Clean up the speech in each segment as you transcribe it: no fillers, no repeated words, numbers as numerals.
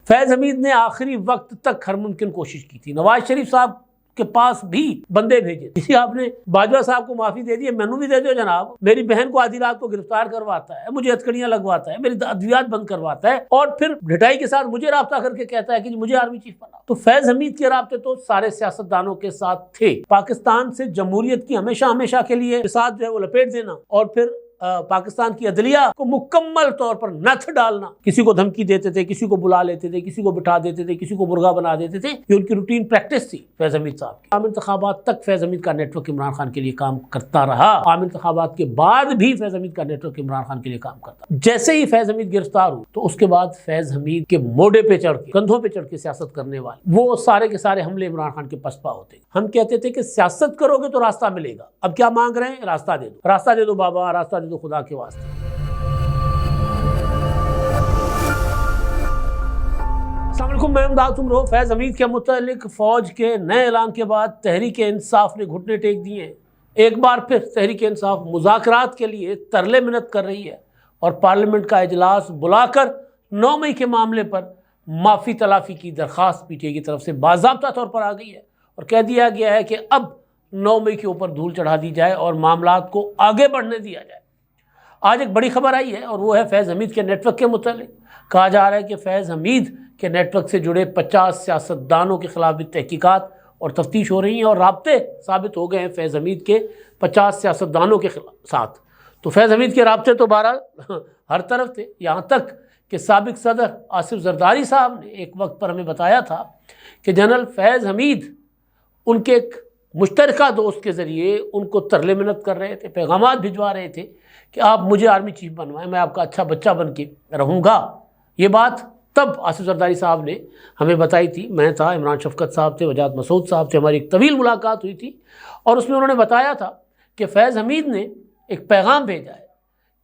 फैज़ हमीद ने आखिरी वक्त तक हर मुमकिन कोशिश की थी। नवाज शरीफ साहब के पास भी बंदे भेजे। किसी आपने बाजवा साहब को माफी दे दी है, मैनू भी दे दो जनाब। मेरी बहन को आधी रात को गिरफ्तार करवाता है, मुझे हथकड़ियां लगवाता है, मेरी अद्वियात बंद करवाता है और फिर ढिठाई के साथ मुझे राब्ता करके कहता है कि मुझे आर्मी चीफ बनाओ। तो फैज़ हमीद के राब्ते तो सारे सियासतदानों के साथ थे। पाकिस्तान से जमहूरियत की हमेशा हमेशा के लिए साथ जो है वो लपेट देना और फिर पाकिस्तान की अदलिया को मुकम्मल तौर पर नथ डालना। किसी को धमकी देते थे, किसी को बुला लेते थे, किसी को बिठा देते थे, किसी को मुर्गा बना देते थे। ये उनकी रूटीन प्रैक्टिस थी फैज़ हमीद साहब की। आम इंतखाबात तक फैज़ हमीद का नेटवर्क इमरान खान के लिए काम करता रहा। आम इंतखाबात के बाद भी फैज़ हमीद का नेटवर्क इमरान खान के लिए काम करता। जैसे ही फैज़ हमीद गिरफ्तार हुए तो उसके बाद फैज़ हमीद के मोढे पे चढ़ के, कंधों पे चढ़ के सियासत करने वाले वो सारे के सारे हमले इमरान खान के पसपा होते। हम कहते थे कि सियासत करोगे तो रास्ता मिलेगा। अब क्या मांग रहे हैं? रास्ता दे दो, रास्ता दे दो बाबा, रास्ता दे दो खुदा के वास्ते। मैं इमदाद उमर। फैज़ हमीद के मुतालिक फौज के नए ऐलान के बाद तहरीक इंसाफ ने घुटने टेक दिए हैं। एक बार फिर तहरीक इंसाफ मुज़ाकरात के लिए तरले मिन्नत कर रही है और पार्लियामेंट का इजलास बुलाकर 9 मई के मामले पर माफ़ी तलाफ़ी की दरख्वास्त पीटीआई की तरफ से बाज़ाब्ता तौर पर आ गई है और कह दिया गया है कि अब 9 मई के ऊपर धूल चढ़ा दी जाए और मामलात को आगे बढ़ने दिया जाए। आज एक बड़ी खबर आई है और वो है फैज़ हमीद के नेटवर्क के मुतालिक। कहा जा रहा है कि फैज़ हमीद के नेटवर्क से जुड़े 50 सियासतदानों के खिलाफ भी तहकीकात और तफ्तीश हो रही हैं और राब्ते साबित हो गए हैं फैज़ हमीद के 50 सियासतदानों के साथ। तो फैज़ हमीद के राब्ते तो बहरहाल हर तरफ थे, यहाँ तक कि साबिक सदर आसिफ जरदारी साहब ने एक वक्त पर हमें बताया था कि जनरल फैज़ हमीद उनके एक मुश्तरका दोस्त के ज़रिए उनको तरले मिन्नत कर रहे थे, पैगामात भिजवा रहे थे कि आप मुझे आर्मी चीफ बनवाएं, मैं आपका अच्छा बच्चा बन के रहूँगा। ये बात तब आसिफ जरदारी साहब ने हमें बताई थी। मैं था, इमरान शफकत साहब थे, वजाद मसूद साहब थे, हमारी एक तवील मुलाकात हुई थी और उसमें उन्होंने बताया था कि फैज़ हमीद ने एक पैगाम भेजा है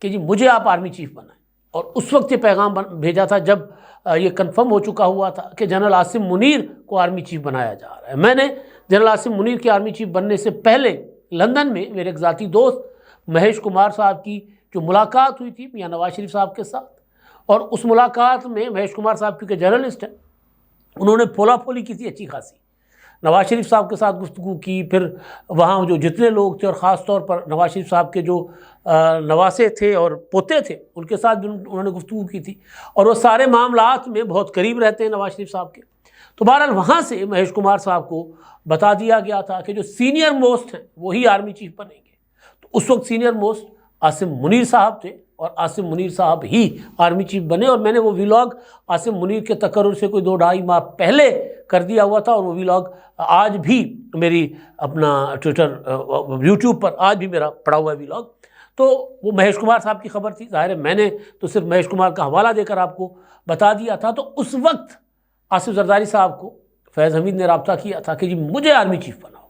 कि जी मुझे आप आर्मी चीफ बनाएं। और उस वक्त ये पैगाम भेजा था जब ये कन्फर्म हो चुका हुआ था कि जनरल आसिम मुनीर को आर्मी चीफ बनाया जा रहा है। मैंने जनरल आसिम मुनीर के आर्मी चीफ बनने से पहले लंदन में मेरे एक ज़ाती दोस्त महेश कुमार साहब की जो मुलाकात हुई थी मियां नवाज शरीफ साहब के साथ, और उस मुलाकात में महेश कुमार साहब क्योंकि जर्नलिस्ट हैं, उन्होंने फोला फोली की थी अच्छी खासी। नवाज शरीफ साहब के साथ गुफ्तगू की, फिर वहाँ जो जितने लोग थे और ख़ास तौर पर नवाज शरीफ साहब के जो नवासे थे और पोते थे उनके साथ भी उन्होंने गुफ्तगू की थी और वो सारे मामलात में बहुत करीब रहते हैं नवाज शरीफ साहब के। तो बहरहाल वहाँ से महेश कुमार साहब को बता दिया गया था कि जो सीनियर मोस्ट हैं वही आर्मी चीफ बनेंगे। तो उस वक्त सीनियर मोस्ट आसिम मुनीर साहब थे और आसिम मुनीर साहब ही आर्मी चीफ बने। और मैंने वो व्लॉग आसिम मुनीर के तकर्रुर से कोई 2-2.5 माह पहले कर दिया हुआ था और वो व्लॉग आज भी मेरी अपना ट्विटर यूट्यूब पर आज भी मेरा पड़ा हुआ है व्लॉग। तो वो महेश कुमार साहब की खबर थी, जाहिर है मैंने तो सिर्फ महेश कुमार का हवाला देकर आपको बता दिया था। तो उस वक्त आसिफ जरदारी साहब को फैज़ हमीद ने रब्ता किया था कि जी मुझे आर्मी चीफ बनाओ।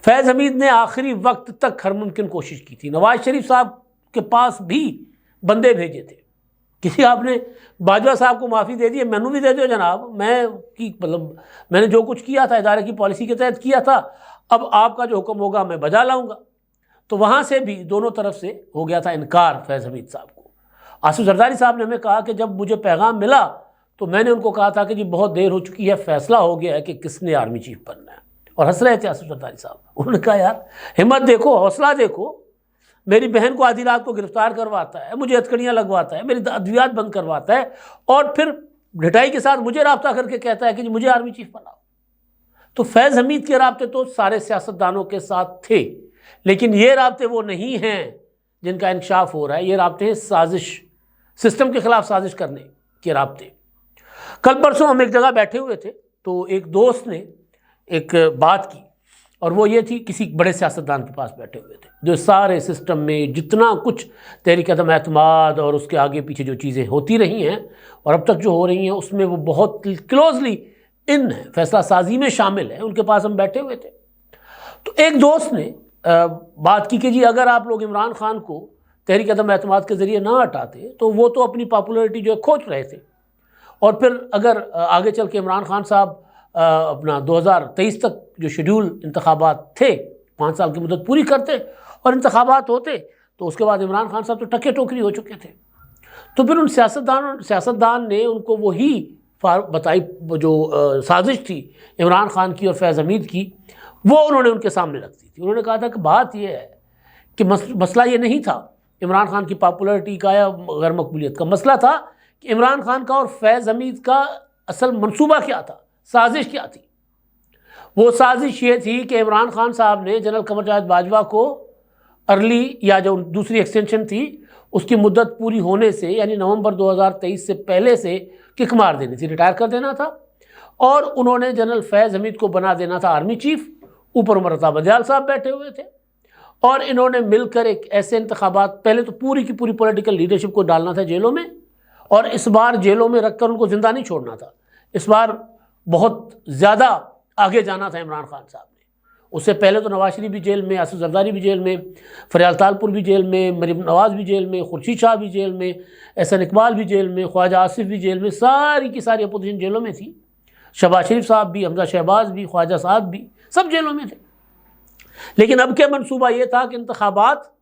फैज़ हमीद ने आखिरी वक्त तक हर मुमकिन कोशिश की थी। नवाज शरीफ साहब के पास भी बंदे भेजे थे। किसी आपने बाजवा साहब को माफ़ी दे दी है, मैनू भी दे दो जनाब, मैं की मतलब मैंने जो कुछ किया था इदारे की पॉलिसी के तहत किया था, अब आपका जो हुक्म होगा मैं बजा लाऊंगा। तो वहाँ से भी दोनों तरफ से हो गया था इनकार फैज़ हमीद साहब को। आसिफ जरदारी साहब ने हमें कहा कि जब मुझे पैगाम मिला तो मैंने उनको कहा था कि जी बहुत देर हो चुकी है, फैसला हो गया है कि किसने आर्मी चीफ बनना है। और हंस रहे थे आसिफ जरदारी साहब। उन्होंने कहा यार हिम्मत देखो, हौसला देखो, मेरी बहन को आधी रात को गिरफ्तार करवाता है, मुझे हथकड़ियाँ लगवाता है, मेरी अद्वियात बंद करवाता है और फिर ढिठाई के साथ मुझे राब्ता करके कहता है कि जी मुझे आर्मी चीफ बनाओ। तो फैज़ हमीद के राब्ते तो सारे सियासतदानों के साथ थे, लेकिन ये राब्ते वो नहीं हैं जिनका इंकशाफ हो रहा है। ये राब्ते हैं साजिश, सिस्टम के खिलाफ साजिश करने के राब्ते। कल परसों हम एक जगह बैठे हुए थे तो एक दोस्त ने एक बात की और वो ये थी, किसी बड़े सियासतदान के पास बैठे हुए थे जो सारे सिस्टम में जितना कुछ तहरीक अदम एतमाद और उसके आगे पीछे जो चीज़ें होती रही हैं और अब तक जो हो रही हैं उसमें वो बहुत क्लोजली इन है, फैसला साजी में शामिल है। उनके पास हम बैठे हुए थे तो एक दोस्त ने बात की कि जी अगर आप लोग इमरान खान को तहरीक अदम एतमाद के ज़रिए ना हटाते तो वो तो अपनी पॉपुलरिटी जो है खोज रहे थे और फिर अगर आगे चल के इमरान खान साहब अपना 2023 तक जो शेड्यूल इंतखाबात थे 5 साल की मुद्दत पूरी करते और इंतखाबात होते तो उसके बाद इमरान खान साहब तो टक्के टोकरी हो चुके थे। तो फिर उन सियासतदान ने उनको वही बताई, जो साजिश थी इमरान खान की और फैज़ हमीद की, वो उन्होंने उनके सामने रख दी थी। उन्होंने कहा था कि बात यह है कि मसला ये नहीं था इमरान खान की पॉपुलैरिटी का या गैर मकबूलियत का, मसला था कि इमरान खान का और फैज़ हमीद का असल मंसूबा क्या था, साजिश क्या थी। वो साजिश ये थी कि इमरान खान साहब ने जनरल कमर जावेद बाजवा को अर्ली, या जो दूसरी एक्सटेंशन थी उसकी मुद्दत पूरी होने से, यानी नवंबर 2023 से पहले से किक मार देनी थी, रिटायर कर देना था। और उन्होंने जनरल फैज़ हमीद को बना देना था आर्मी चीफ, ऊपर उमर बंदयाल साहब बैठे हुए थे। और इन्होंने मिलकर एक ऐसे इंतखाबात, पहले तो पूरी की पूरी पॉलिटिकल लीडरशिप को डालना था जेलों में, और इस बार जेलों में रखकर उनको जिंदा नहीं छोड़ना था। इस बार बहुत ज़्यादा आगे जाना था इमरान खान साहब ने। उससे पहले तो नवाज शरीफ भी जेल में, आसिफ जरदारी भी जेल में, फरियाल तालपुर भी जेल में, मरीम नवाज भी जेल में, खुर्शीद शाह भी जेल में, एहसन इकबाल भी जेल में, ख्वाजा आसिफ भी जेल में, सारी की सारी अपोजिशन जेलों में थी। शहबाज शरीफ साहब भी, हमजा शहबाज भी, ख्वाजा साहब भी, सब जेलों में थे। लेकिन अब क्या मंसूबा ये था कि इंतखाबात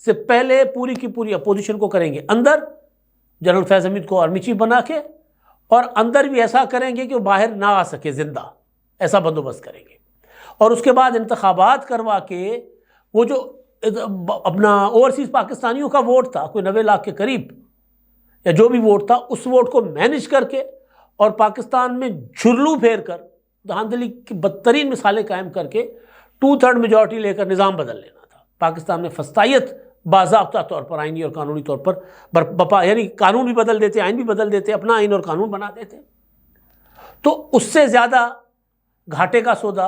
से पहले पूरी की पूरी अपोजिशन को करेंगे अंदर, जनरल फैज़ हमीद को आर्मी चीफ बना के, और अंदर भी ऐसा करेंगे कि वो बाहर ना आ सके जिंदा, ऐसा बंदोबस्त करेंगे। और उसके बाद इंतखाबात करवा के वो जो अपना ओवरसीज़ पाकिस्तानियों का वोट था, कोई 90 लाख के करीब या जो भी वोट था, उस वोट को मैनेज करके और पाकिस्तान में झुरलू फेर कर, धांधली की बदतरीन मिसालें कायम करके 2/3 मेजॉरिटी लेकर निज़ाम बदल लेना था। पाकिस्तान में फस्तायत बाज़ाब्ता तौर पर, आइनी और कानूनी तौर पर बपा, यानी कानून भी बदल देते, आइन भी बदल देते, अपना आइन और कानून बना देते। तो उससे ज़्यादा घाटे का सौदा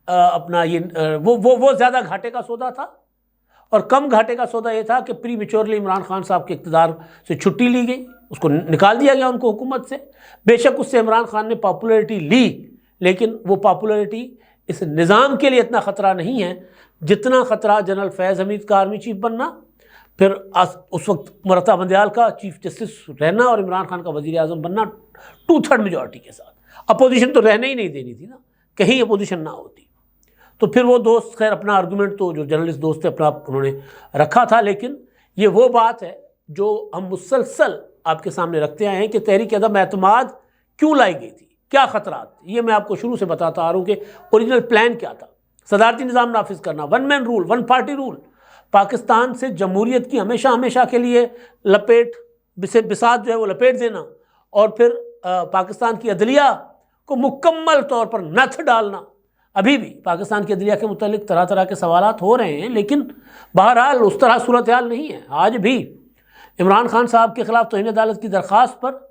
अपना ये वो ज़्यादा घाटे का सौदा था। और कम घाटे का सौदा ये था कि प्री मेच्योरली इमरान खान साहब के इक़्तिदार से छुट्टी ली गई, उसको निकाल दिया गया उनको हुकूमत से। बेशक उससे इमरान खान ने पॉपुलैरिटी ली, लेकिन वो पॉपुलैरिटी इस निज़ाम के लिए इतना ख़तरा नहीं है जितना ख़तरा जनरल फैज़ हमीद का आर्मी चीफ बनना, फिर उस वक्त मरता बंदयाल का चीफ जस्टिस रहना और इमरान खान का वज़ीर आज़म बनना 2/3 मेजॉरिटी के साथ। अपोजिशन तो रहने ही नहीं देनी थी ना, कहीं अपोजिशन ना होती। तो फिर वो दोस्त, खैर अपना आर्गूमेंट तो जो जर्नलिस्ट दोस्त थे अपना उन्होंने रखा था, लेकिन ये वो बात है जो हम मुसलसल आपके सामने रखते आए हैं कि तहरीक अदम एतमाद क्यों लाई गई थी, क्या ख़तरात। ये मैं आपको शुरू से बताता आ रहा हूँ कि ओरिजिनल प्लान क्या था। सदारती निज़ाम नाफिज करना, 1 man rule, 1 party rule, Pakistan से जमहूरियत की हमेशा हमेशा के लिए लपेट, बिसात जो है वो लपेट देना, और फिर पाकिस्तान की अदलिया को मुकम्मल तौर पर नथ डालना। अभी भी पाकिस्तान की अदलिया के मुतालिक तरह तरह के सवालात हो रहे हैं, लेकिन बहरहाल उस तरह सूरत हाल नहीं है। आज भी इमरान खान साहब के ख़िलाफ़ तौहीन अदालत की दरख्वास्त पर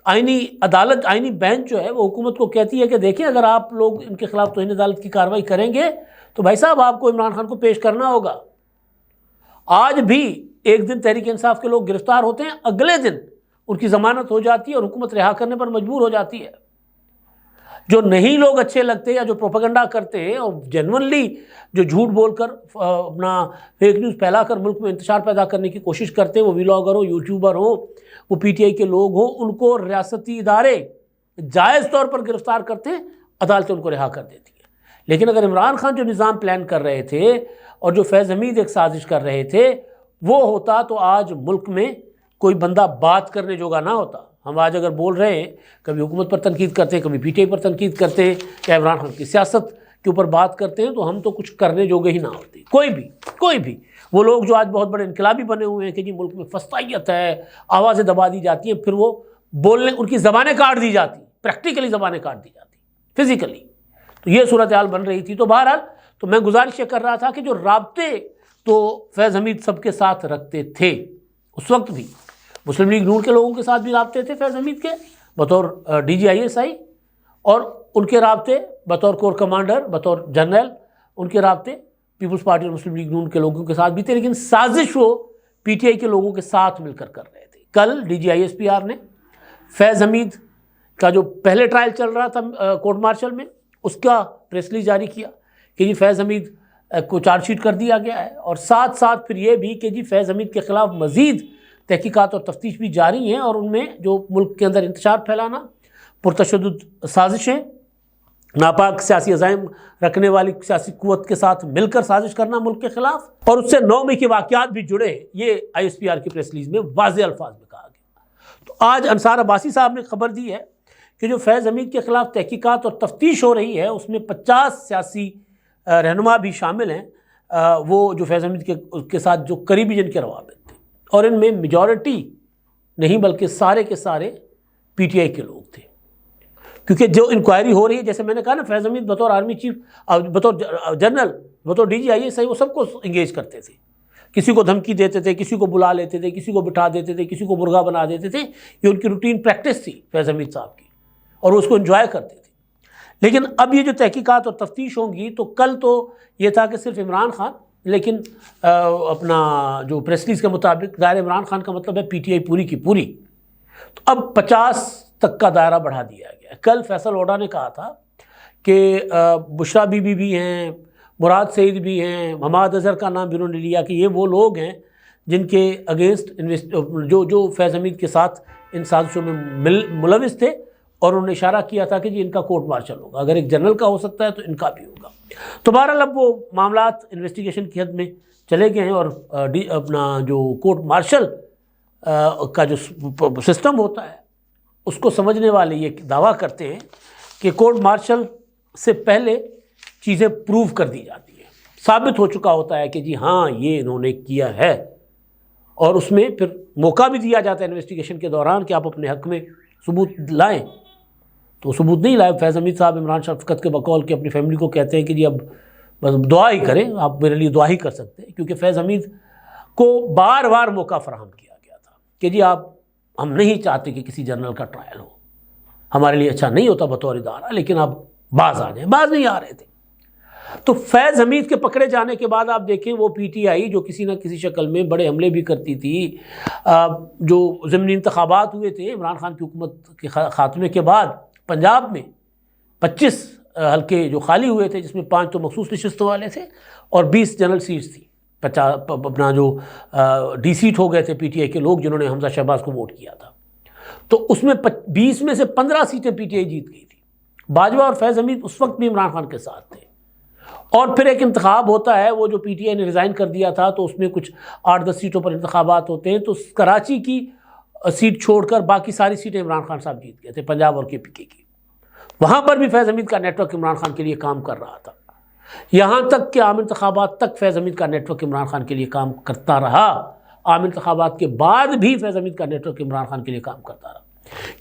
आइनी अदालत, आइनी बेंच जो है वो हुकूमत को कहती है कि देखिए, अगर आप लोग इनके खिलाफ तौहीन अदालत की कार्रवाई करेंगे तो भाई साहब आपको इमरान खान को पेश करना होगा। आज भी एक दिन तहरीक इंसाफ के लोग गिरफ्तार होते हैं, अगले दिन उनकी ज़मानत हो जाती है और हुकूमत रिहा करने पर मजबूर हो जाती है। जो नहीं लोग अच्छे लगते या जो प्रोपेगेंडा करते हैं और जेन्युइनली जो झूठ बोलकर अपना फेक न्यूज़ फैलाकर मुल्क में इंतशार पैदा करने की कोशिश करते हैं, वो व्लॉगर हो, यूट्यूबर हो, वो पीटीआई के लोग हो, उनको रियासती इदारे जायज़ तौर पर गिरफ्तार करते हैं, अदालतें उनको रिहा कर देती हैं। लेकिन अगर इमरान खान जो निज़ाम प्लान कर रहे थे और जो फैज़ हमीद एक साजिश कर रहे थे वो होता तो आज मुल्क में कोई बंदा बात करने जोगा ना होता। हम आज अगर बोल रहे हैं, कभी हुकूमत पर तनकीद करते हैं, कभी पीटीआई पर तनकीद करते हैं, या इमरान खान की सियासत के ऊपर बात करते हैं, तो हम तो कुछ करने जोगे ही ना होते। कोई भी वो लोग जो आज बहुत बड़े इनकलाबी बने हुए हैं कि जी मुल्क में फस्तायत है, आवाज़ें दबा दी जाती हैं, फिर वो बोलने, उनकी ज़बानें काट दी जाती, प्रैक्टिकली ज़बानें काट दी जाती, फिज़िकली। तो ये सूरत हाल बन रही थी। तो बहरहाल तो मैं गुजारिश ये कर रहा था कि जो राब्ते तो फैज़ हमीद सबके साथ रखते थे, उस वक्त भी मुस्लिम लीग नून के लोगों के साथ भी राब्ते थे फैज़ हमीद के बतौर DGISI, और उनके राब्ते बतौर कोर कमांडर, बतौर जनरल, उनके राब्ते पीपल्स पार्टी और मुस्लिम लीग नून के लोगों के साथ भी थे। लेकिन साजिश वो PTI के लोगों के साथ मिलकर कर रहे थे। कल DGISPR ने फैज़ हमीद का जो पहले ट्रायल चल रहा था कोर्ट मार्शल में, उसका प्रेस रिलीज जारी किया कि जी फैज़ हमीद को चार्जशीट कर दिया गया है, और साथ साथ फिर ये भी कि जी फैज़ हमीद के ख़िलाफ़ मज़ीद तहकीकात और तफ्तीश भी जारी हैं, और उनमें जो मुल्क के अंदर इंतशार फैलाना, पुरतशद्दुद साजिशें, नापाक सियासी अज़ाइम रखने वाली सियासी कुव्वत के साथ मिलकर साजिश करना मुल्क के ख़िलाफ़, और उससे 9 मई के वाक़यात भी जुड़े, ये ISPR की प्रेस रिलीज में वाज़ेह अल्फाज में कहा गया। तो आज अंसार अब्बासी साहब ने खबर दी है कि जो फैज़ हमीद के ख़िलाफ़ तहकीकात और तफ्तीश हो रही है उसमें 50 सियासी रहनुमा भी शामिल हैं, वो जो फैज़ हमीद के साथ जो करीबी जिनके रवाबित थे, और इनमें मेजॉरिटी नहीं बल्कि सारे के सारे पीटीआई के लोग थे। क्योंकि जो इंक्वायरी हो रही है, जैसे मैंने कहा ना, फैज़ हमीद बतौर आर्मी चीफ, बतौर जनरल, बतौर DGI सही, वो सबको इंगेज करते थे। किसी को धमकी देते थे, किसी को बुला लेते थे, किसी को बिठा देते थे, किसी को मुर्गा बना देते थे। ये उनकी रूटीन प्रैक्टिस थी फैज़ हमीद साहब की, और वो उसको इन्जॉय करते थे। लेकिन अब ये जो तहकीकात और तफ्तीश होंगी, तो कल तो ये था कि सिर्फ इमरान खान, लेकिन अपना जो प्रेस रिलीज के मुताबिक दायरा इमरान खान का मतलब है पीटीआई पूरी की पूरी। तो अब 50 तक का दायरा बढ़ा दिया गया। कल फैसल ओडा ने कहा था कि बुशरा बीबी भी हैं, मुराद सईद भी हैं, हमाद अजहर का नाम भी उन्होंने लिया कि ये वो लोग हैं जिनके अगेंस्ट जो फैज़ हमीद के साथ इन साजिशों में मुलविस थे, और उन्होंने इशारा किया था कि जी इनका कोर्ट मार्शल होगा, अगर एक जनरल का हो सकता है तो इनका भी होगा। तो बहरहाल अब वो मामलात इन्वेस्टिगेशन की हद में चले गए हैं, और अपना जो कोर्ट मार्शल का जो सिस्टम होता है उसको समझने वाले ये दावा करते हैं कि कोर्ट मार्शल से पहले चीज़ें प्रूव कर दी जाती हैं, साबित हो चुका होता है कि जी हाँ ये इन्होंने किया है, और उसमें फिर मौका भी दिया जाता है इन्वेस्टिगेशन के दौरान कि आप अपने हक़ में सबूत लाएं। तो सबूत नहीं लाए। फैज़ हमीद साहब इमरान शफ़क़त के बकौल के अपनी फैमिली को कहते हैं कि जी अब बस दुआ ही करें, आप मेरे लिए दुआ ही कर सकते हैं, क्योंकि फैज़ हमीद को बार बार मौका फराहम किया गया था कि जी हम नहीं चाहते कि किसी जनरल का ट्रायल हो, हमारे लिए अच्छा नहीं होता बतौर इदारा, लेकिन आप बाज आ जाएं, बाज नहीं आ रहे थे। तो फैज़ हमीद के पकड़े जाने के बाद आप देखें वो पीटीआई जो किसी न किसी शक्ल में बड़े हमले भी करती थी, जो ज़िमनी इंतखाबात हुए थे इमरान खान की हुकूमत के ख़ात्मे के बाद, पंजाब में 25 हल्के जो खाली हुए थे, जिसमें 5 तो मखसूस नशिस्तों वाले थे और 20 जनरल सीट्स थी। 50 अपना जो डी सीट हो गए थे पीटीआई के लोग जिन्होंने हमजा शहबाज को वोट किया था, तो उसमें 20 में से 15 सीटें पीटीआई जीत गई थी। बाजवा और फैज़ हमीद उस वक्त भी इमरान खान के साथ थे। और फिर एक इंतखाब होता है, वो जो पीटीआई ने रिज़ाइन कर दिया था, तो उसमें कुछ 8-10 सीटों पर इंतखाबात होते हैं। तो कराची की सीट छोड़कर बाकी सारी सीटें इमरान खान साहब जीत गए थे, पंजाब और केपीके की। वहाँ पर भी फैज़ हमीद का नेटवर्क इमरान खान के लिए काम कर रहा था। यहाँ तक कि आम इंतखाबात तक फैज़ हमीद का नेटवर्क इमरान खान के लिए काम करता रहा। आम इंतखाबात के बाद भी फैज़ हमीद का नेटवर्क इमरान खान के लिए काम करता रहा।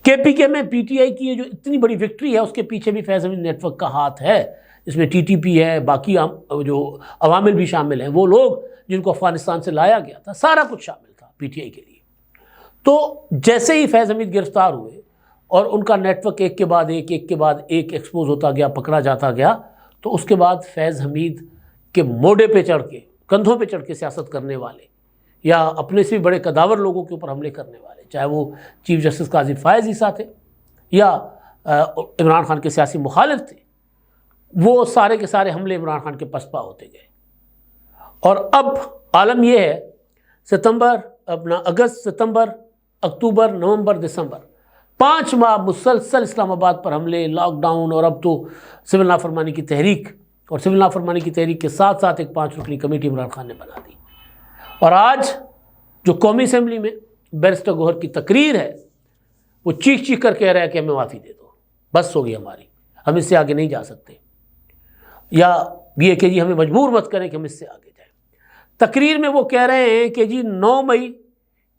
केपीके में पीटीआई की ये जो इतनी बड़ी विक्ट्री है, उसके पीछे भी फैज़ हमीद नेटवर्क का हाथ है। इसमें टीटीपी है, बाकी जो अवामिल भी शामिल हैं, वो लोग जिनको अफ़गानिस्तान से लाया गया था, सारा कुछ शामिल था पीटीआई के लिए। तो जैसे ही फैज़ हमीद गिरफ्तार हुए और उनका नेटवर्क एक के बाद एक एक्सपोज होता गया, पकड़ा जाता गया, तो उसके बाद फैज़ हमीद के मोड़े पे चढ़ के, कंधों पे चढ़ के सियासत करने वाले या अपने से भी बड़े कदावर लोगों के ऊपर हमले करने वाले, चाहे वो चीफ जस्टिस काजी फ़ायज़ ईसा थे या इमरान खान के सियासी मुखालिफ थे, वो सारे के सारे हमले इमरान खान के पसपा होते गए। और अब आलम यह है, अगस्त, सितंबर, अक्टूबर, नवंबर, दिसंबर, 5 माह मुसलसल इस्लामाबाद पर हमले, लॉकडाउन, और अब तो सिविल नाफरमानी की तहरीक, और सिविल नाफरमानी की तहरीक के साथ साथ एक 5 रुकनी कमेटी इमरान खान ने बना दी। और आज जो कौमी असम्बली में बैरिस्टर गौहर की तकरीर है, वो चीख चीख कर कह रहा है कि हमें माफ़ी दे दो, बस हो गई हमारी, हम इससे आगे नहीं जा सकते, या ये कि जी हमें मजबूर मत करें कि हम इससे आगे जाएं। तकरीर में वो कह रहे हैं कि जी 9 मई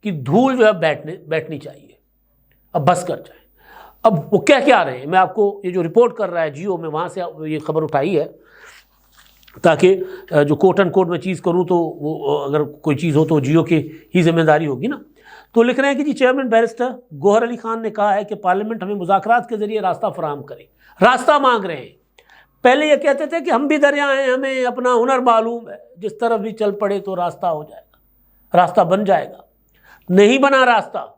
की धूल जो है बैठनी चाहिए, अब बस कर जाए। अब वो क्या रहे हैं, मैं आपको ये जो रिपोर्ट कर रहा है जियो में, वहाँ से ये खबर उठाई है, ताकि जो कोट एंड कोट में चीज़ करूँ तो वो अगर कोई चीज़ हो तो जियो की ही जिम्मेदारी होगी ना। तो लिख रहे हैं कि जी चेयरमैन बैरिस्टर गौहर अली खान ने कहा है कि पार्लियामेंट हमें मुज़ाकरात के ज़रिए रास्ता फराहम करे। रास्ता मांग रहे हैं। पहले ये कहते थे कि हम भी दरिया हैं, हमें अपना हुनर मालूम है, जिस तरफ भी चल पड़े तो रास्ता हो जाएगा, रास्ता बन जाएगा। नहीं बना रास्ता।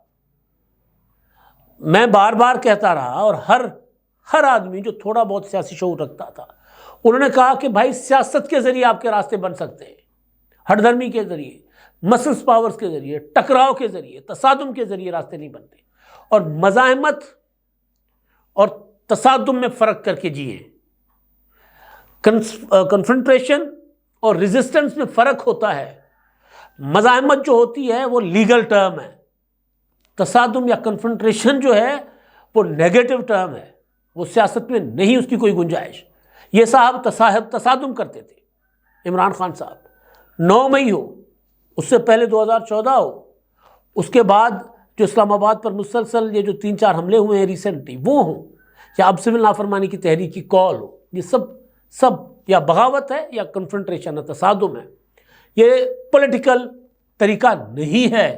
मैं बार बार कहता रहा, और हर आदमी जो थोड़ा बहुत सियासी शऊर रखता था, उन्होंने कहा कि भाई सियासत के ज़रिए आपके रास्ते बन सकते हैं, हठधर्मी के ज़रिए, मसल्स पावर्स के ज़रिए, टकराव के ज़रिए, तसादुम के ज़रिए रास्ते नहीं बनते। और मज़ाहमत और तसादुम में फ़र्क करके जिए। कन्फ्रंट्रेशन और रेजिस्टेंस में फ़र्क होता है। मज़ाहमत जो होती है वो लीगल टर्म है, तसादुम या कन्फ्रंट्रेशन जो है वो नेगेटिव टर्म है, वो सियासत में नहीं उसकी कोई गुंजाइश। ये साहब तसादुम करते थे, इमरान खान साहब, 9 मई हो, उससे पहले 2014 हो, उसके बाद जो इस्लामाबाद पर मुसलसल ये जो 3-4 हमले हुए हैं रिसेंटली वो हों, या अब सिविल नाफरमानी की तहरीक की कॉल हो, ये सब या बगावत है या कन्फ्रंट्रेशन है, तसादुम है। ये पॉलिटिकल तरीका नहीं है।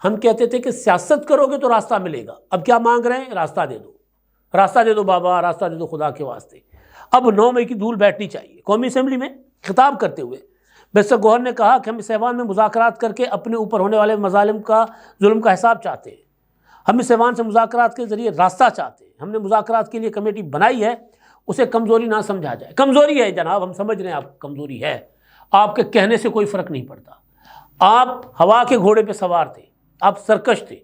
हम कहते थे कि सियासत करोगे तो रास्ता मिलेगा। अब क्या मांग रहे हैं? रास्ता दे दो, रास्ता दे दो बाबा, रास्ता दे दो खुदा के वास्ते। अब 9 मई की धूल बैठनी चाहिए। कौमी असम्बली में खिताब करते हुए बैरिस्टर गौहर ने कहा कि हम इस ऐवान में मुज़ाकरात करके अपने ऊपर होने वाले मज़ालिम का, जुल्म का हिसाब चाहते हैं। हम इस ऐवान से मुज़ाकरात के ज़रिए रास्ता चाहते हैं। हमने मुज़ाकरात के लिए कमेटी बनाई है, उसे कमज़ोरी ना समझा जाए। कमज़ोरी है जनाब, हम समझ रहे हैं आप कमज़ोरी है, आपके कहने से कोई फ़र्क नहीं पड़ता। आप हवा के घोड़े पर सवार थे, आप सरकश थे,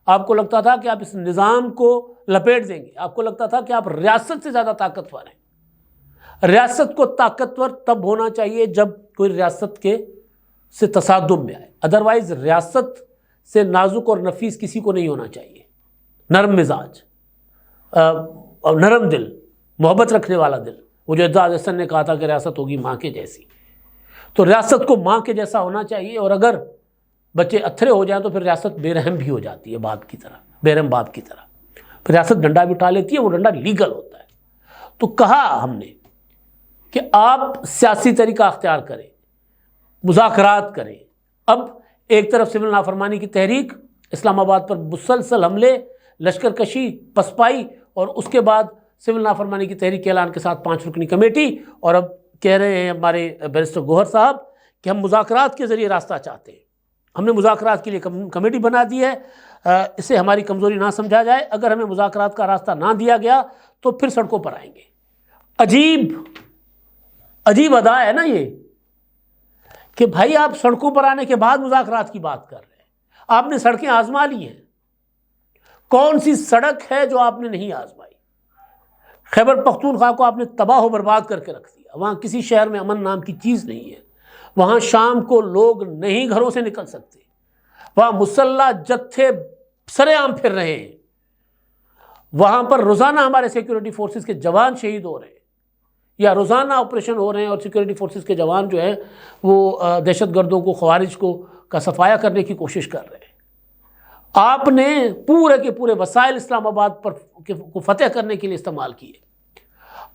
आपको लगता था कि आप इस निज़ाम को लपेट देंगे, आपको लगता था कि आप रियासत से ज़्यादा ताकतवर हैं। रियासत को ताकतवर तब होना चाहिए जब कोई रियासत के से तसादुम में आए, अदरवाइज रियासत से नाजुक और नफीस किसी को नहीं होना चाहिए। नरम मिजाज और नरम दिल, मोहब्बत रखने वाला दिल। वो जो एजाज हसन ने कहा था कि रियासत होगी माँ के जैसी, तो रियासत को माँ के जैसा होना चाहिए। और अगर बच्चे अथरे हो जाएं तो फिर रियासत बेरहम भी हो जाती है, बाप की तरह, बेरहम बाप की तरह। फिर रियासत डंडा भी उठा लेती है, वो डंडा लीगल होता है। तो कहा हमने कि आप सियासी तरीका अख्तियार करें, मुज़ाकरात करें। अब एक तरफ सिविल नाफरमानी की तहरीक, इस्लामाबाद पर मुसलसल हमले, लश्कर कशी, पसपाई, और उसके बाद सिविल नाफरमानी की तहरीक के ऐलान के साथ 5 रुकनी कमेटी। और अब कह रहे हैं हमारे बैरिस्टर गौहर साहब कि हम मुज़ाकरात के ज़रिए रास्ता चाहते हैं। हमने मुज़ाकरात के लिए कमेटी बना दी है, इसे हमारी कमज़ोरी ना समझा जाए। अगर हमें मुज़ाकरात का रास्ता ना दिया गया तो फिर सड़कों पर आएंगे। अजीब अदा है ना ये, कि भाई आप सड़कों पर आने के बाद मुज़ाकरात की बात कर रहे हैं। आपने सड़कें आजमा ली हैं, कौन सी सड़क है जो आपने नहीं आजमाई? खैबर पख्तूनख्वा को आपने तबाह बर्बाद करके रख दिया। वहाँ किसी शहर में अमन नाम की चीज़ नहीं है। वहाँ शाम को लोग नहीं घरों से निकल सकते। वहाँ मुसल्ला जत्थे सरेआम फिर रहे हैं। वहाँ पर रोज़ाना हमारे सिक्योरिटी फोर्सेस के जवान शहीद हो रहे हैं, या रोज़ाना ऑपरेशन हो रहे हैं, और सिक्योरिटी फोर्सेस के जवान जो हैं वो दहशतगर्दों को, ख़वारिज को का सफाया करने की कोशिश कर रहे हैं। आपने पूरे के पूरे वसाइल इस्लामाबाद पर को फतेह करने के लिए इस्तेमाल किए।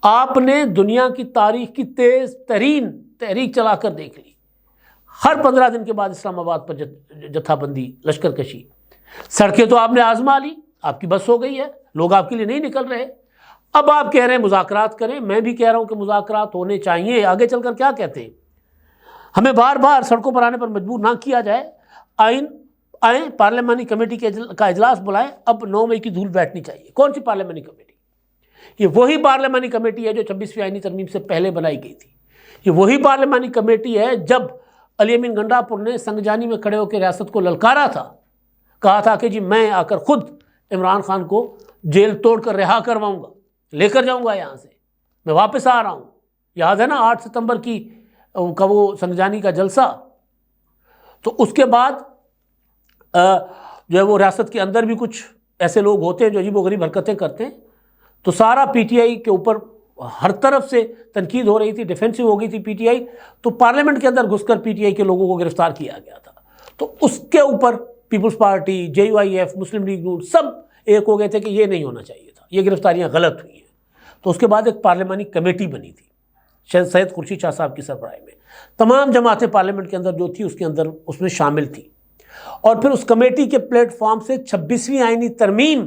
आपने दुनिया की तारीख की तेज़ तरीन तहरीक चलाकर देख ली। हर 15 दिन के बाद इस्लामाबाद पर जत्थाबंदी, लश्कर कशी। सड़कें तो आपने आजमा ली, आपकी बस हो गई है, लोग आपके लिए नहीं निकल रहे। अब आप कह रहे हैं मुज़ाकरात करें। मैं भी कह रहा हूं कि मुज़ाकरात होने चाहिए। आगे चलकर क्या कहते हैं? हमें बार बार सड़कों पर आने पर मजबूर ना किया जाए। आए पार्लियामानी कमेटी का इजलास बुलाएं। अब 9 मई की धूल बैठनी चाहिए। कौन सी पार्लियामानी कमेटी? ये वही पार्लियामानी कमेटी है जो 26वीं आईनी तरमीम से पहले बनाई गई थी। ये वही पार्लियामानी कमेटी है जब अली अमीन गंडापुर ने संगजानी में खड़े होकर रियासत को ललकारा था, कहा था कि जी मैं आकर खुद इमरान खान को जेल तोड़कर रिहा करवाऊंगा, लेकर जाऊंगा यहाँ से, मैं वापस आ रहा हूँ। याद है ना 8 सितंबर की उनका वो संगजानी का जलसा। तो उसके बाद जो है वो रियासत के अंदर भी कुछ ऐसे लोग होते हैं जो अजीबोगरीब हरकतें करते हैं। तो सारा पीटीआई के ऊपर हर तरफ से तनकीद हो रही थी, डिफेंसिव हो गई थी पीटीआई। तो पार्लियामेंट के अंदर घुसकर पीटीआई के लोगों को गिरफ्तार किया गया था। तो उसके ऊपर पीपल्स पार्टी, जेयूआईएफ, मुस्लिम लीग नून सब एक हो गए थे कि ये नहीं होना चाहिए था, ये गिरफ्तारियां गलत हुई हैं। तो उसके बाद एक पार्लियामानी कमेटी बनी थी सैयद खुर्शीद शाह साहब की सरबराही में। तमाम जमातें पार्लियामेंट के अंदर जो थी उसके अंदर उसमें शामिल थी। और फिर उस कमेटी के प्लेटफॉर्म से 26वीं आईनी तरमीम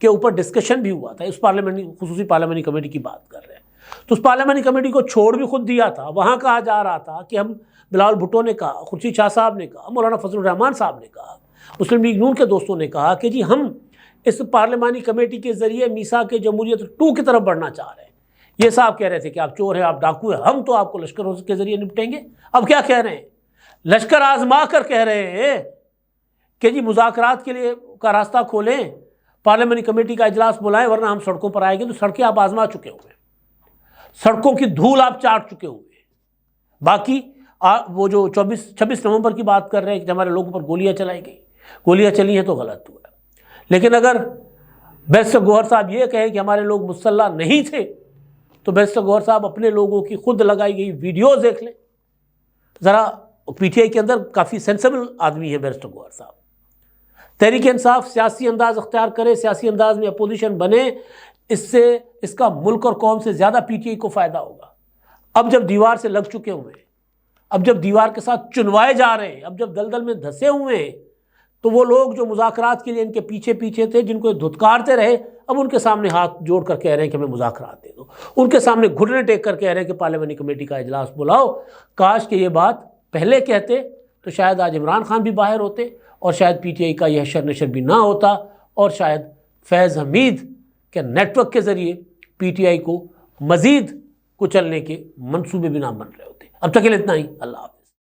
के ऊपर डिस्कशन भी हुआ था। उस खुसूसी पार्लियामानी कमेटी की बात कर रहे हैं। तो उस पार्लियामानी कमेटी को छोड़ भी खुद दिया था। वहाँ कहा जा रहा था कि हम, बिलावल भुट्टो ने कहा, खुर्शीद शाह साहब ने कहा, मौलाना फजलुर रहमान साहब ने कहा, मुस्लिम लीग नून के दोस्तों ने कहा कि जी हम इस पार्लियामानी कमेटी के ज़रिए मीसा के जमहूरियत 2 की तरफ बढ़ना चाह रहे हैं। ये साहब कह रहे थे कि आप चोर हैं, आप डाकू हैं, हम तो आपको लश्कर के ज़रिए निपटेंगे। अब क्या कह रहे हैं? लश्कर आजमा कर कह रहे हैं कि जी मुज़ाकरात के लिए का रास्ता खोलें, पार्लियामानी कमेटी का इजलास बुलाएं, वरना हम सड़कों पर आएंगे। तो सड़कें आप आजमा चुके हुए, सड़कों की धूल आप चाट चुके हुए। बाकी वो जो 26 नवंबर की बात कर रहे हैं कि हमारे लोगों पर गोलियां चलाई गई, गोलियां चली हैं तो गलत हुआ। लेकिन अगर बैरिस्टर गौहर साहब ये कहें कि हमारे लोग मुसल्ला नहीं थे, तो बैरिस्टर गौहर साहब अपने लोगों की खुद लगाई गई वीडियोस देख लें ज़रा। पीटीआई के अंदर काफ़ी सेंसिबल आदमी है बैरिस्टर गौहर साहब। तहरीक इंसाफ सियासी अंदाज अख्तियार करे, सियासी अंदाज में अपोजिशन बने, इससे इसका मुल्क और कौम से ज़्यादा पीटीआई को फ़ायदा होगा। अब जब दीवार से लग चुके हुए हैं, अब जब दीवार के साथ चुनवाए जा रहे हैं, अब जब दलदल में धंसे हुए हैं, तो वो लोग जो मुज़ाकरात के लिए इनके पीछे पीछे थे, जिनको धुतकारते रहे, अब उनके सामने हाथ जोड़ कर कह रहे हैं कि हमें मुज़ाकरात दे दो। उनके सामने घुटने टेक कर कह रहे हैं कि पार्लियामानी कमेटी का इजलास बुलाओ। काश कि ये बात पहले कहते तो शायद आज इमरान खान भी बाहर होते और शायद पीटीआई का यह शर नशर भी ना होता, और शायद फैज़ हमीद के नेटवर्क के ज़रिए पीटीआई को मज़ीद कुचलने के मंसूबे भी ना बन रहे होते। अब तक के लिए इतना ही। अल्लाह हाफ़िज़।